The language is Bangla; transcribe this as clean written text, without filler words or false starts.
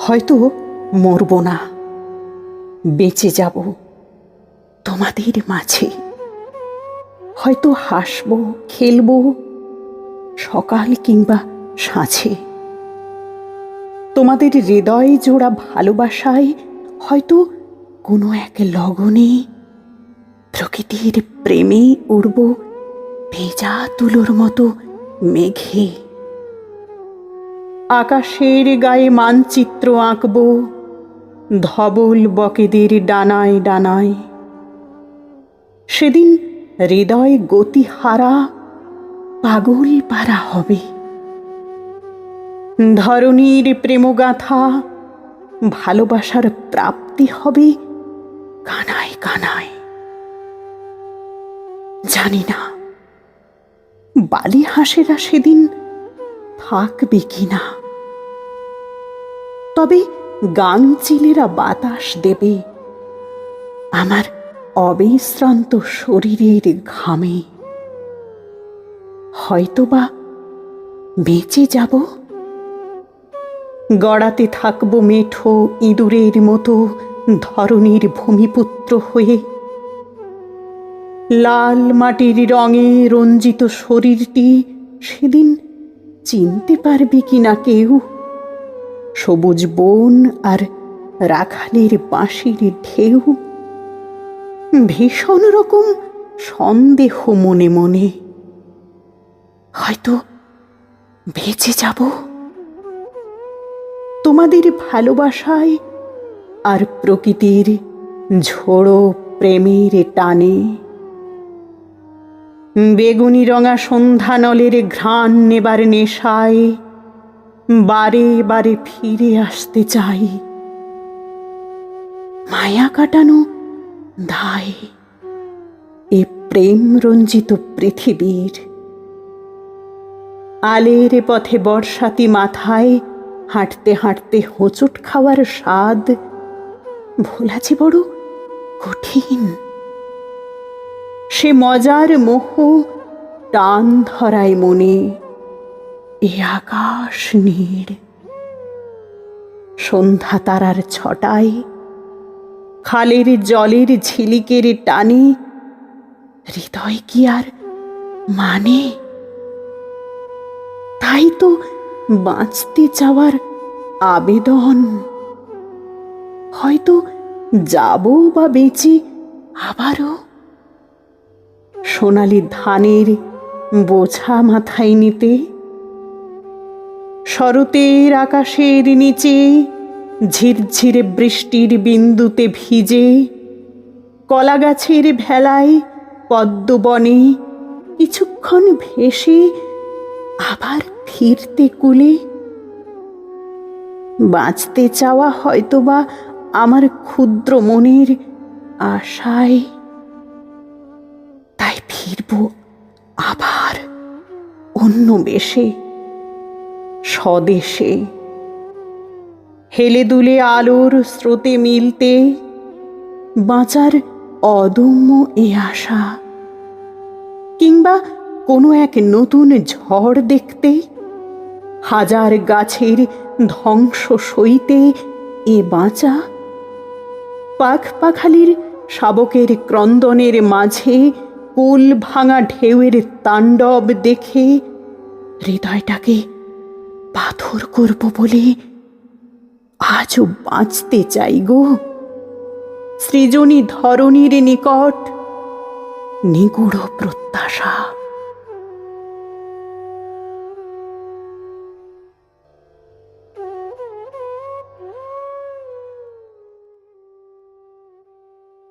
হয়তো মরব না, বেঁচে যাব তোমাদের মাঝে। হয়তো হাসব, খেলব সকাল কিংবা সাঁঝে। তোমাদের হৃদয় জোড়া ভালোবাসায় হয়তো কোনো এক লগনে প্রকৃতির প্রেমে উড়ব ভেজা তুলোর মতো মেঘে। আকাশের গায়ে মানচিত্র আঁকব ধবল বকেদের ডানায় ডানায়। সেদিন হৃদয় গতিহারা পাগল পারা হবে। ধরণীর প্রেমগাথা ভালোবাসার প্রাপ্তি হবে কানায় কানায়। জানি না বালি হাঁসেরা সেদিন থাকবে কিনা, তবে গাংচিলেরা বাতাস দেবে আমার অবিশ্রান্ত শরীরের ঘামে। হয়তোবা বেঁচে যাব, গড়াতে থাকব মেঠো ইঁদুরের মতো ধরণীর ভূমিপুত্র হয়ে। লাল মাটির রঙে রঞ্জিত শরীরটি সেদিন চিনতে পারবে কিনা কেউ? সবুজ বন আর রাখালের বাঁশির ঢেউ। ভীষণ রকম সন্দেহ মনে মনে। হয়তো বেঁচে যাব তোমাদের ভালোবাসায় আর প্রকৃতির ঝোড়ো প্রেমের টানে। বেগুনি রঙা সন্ধ্যানলের ঘ্রাণ নেবার নেশায় বারে বারে ফিরে আসতে চাই। মায়া কাটানো দায় এ প্রেম রঞ্জিত পৃথিবীর। আলের পথে বর্ষাতি মাথায় হাঁটতে হাঁটতে হোঁচট খাওয়ার স্বাদ ভোলা যে বড় কঠিন। সে মজার মোহ টান ধরায় মনে এ আকাশ নীড়। সন্ধ্যা তারার ছটায় খালের জলের ঝিলিকের টানে হৃদয় কি আর মানে? তাই তো বাঁচতে চাওয়ার আবেদন। হয়তো যাব বা বেঁচে আবারও সোনালি ধানের বোঝা মাথায় নিতে। শরতের আকাশের নিচে ঝিরঝিরে বৃষ্টির বিন্দুতে ভিজে কলা গাছের ভেলায় পদ্মবনে কিছুক্ষণ ভেসে আবার ফিরতে কুলে। বাঁচতে চাওয়া হয়তোবা আমার ক্ষুদ্র মনের আশায়। তাই ফিরব আবার অন্য বেশে, স্বদেশে। হেলে দুলে আলোর স্রোতে মিলতে বাঁচার অদম্য এ আশা। কিংবা কোনো এক নতুন ঝড় দেখতে, হাজার গাছের ধ্বংস সইতে এ বাঁচা। পাখ পাখালির শাবকের ক্রন্দনের মাঝে কুল ভাঙা ঢেউয়ের তাণ্ডব দেখে হৃদয়টাকে পাথর করব বলে আজও বাঁচতে চাই গো। সৃজনী ধরণীর নিকট নিগুড় প্রত্যাশা।